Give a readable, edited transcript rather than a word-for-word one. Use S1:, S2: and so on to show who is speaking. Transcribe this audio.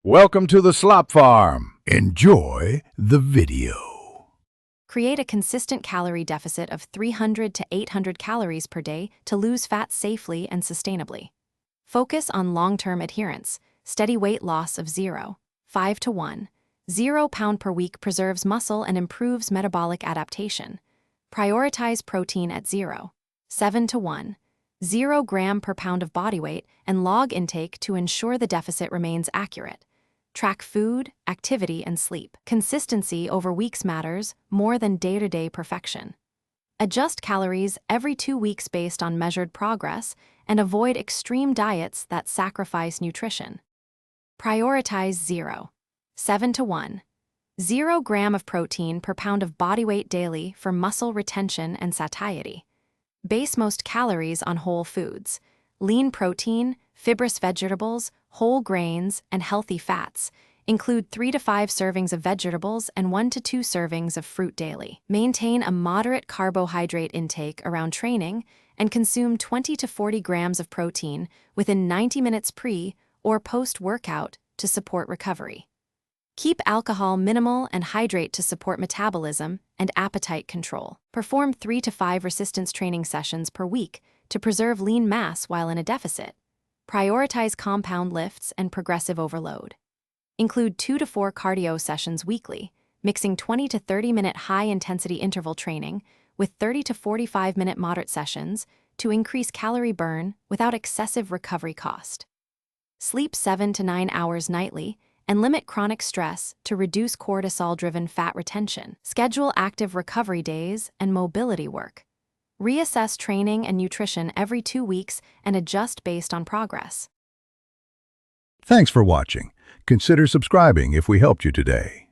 S1: Welcome to the Slop Farm. Enjoy the video.
S2: Create a consistent calorie deficit of 300 to 800 calories per day to lose fat safely and sustainably. Focus on long-term adherence, steady weight loss of 5 to 1. 0 pound per week preserves muscle and improves metabolic adaptation. Prioritize protein at 7 to 1. 0 gram per pound of body weight and log intake to ensure the deficit remains accurate. Track food, activity, and sleep. Consistency over weeks matters more than day-to-day perfection. Adjust calories every 2 weeks based on measured progress and avoid extreme diets that sacrifice nutrition. Prioritize 7 to 1. 0 gram of protein per pound of body weight daily for muscle retention and satiety. Base most calories on whole foods. Lean protein, fibrous vegetables, whole grains, and healthy fats. Include 3 to 5 servings of vegetables and 1 to 2 servings of fruit daily. Maintain a moderate carbohydrate intake around training and consume 20 to 40 grams of protein within 90 minutes pre- or post-workout to support recovery. Keep alcohol minimal and hydrate to support metabolism and appetite control. Perform 3 to 5 resistance training sessions per week to preserve lean mass while in a deficit. Prioritize compound lifts and progressive overload. Include 2 to 4 cardio sessions weekly, mixing 20 to 30-minute high-intensity interval training with 30 to 45-minute moderate sessions to increase calorie burn without excessive recovery cost. Sleep 7 to 9 hours nightly and limit chronic stress to reduce cortisol-driven fat retention. Schedule active recovery days and mobility work. Reassess training and nutrition every 2 weeks and adjust based on progress.
S1: Thanks for watching. Consider subscribing if we helped you today.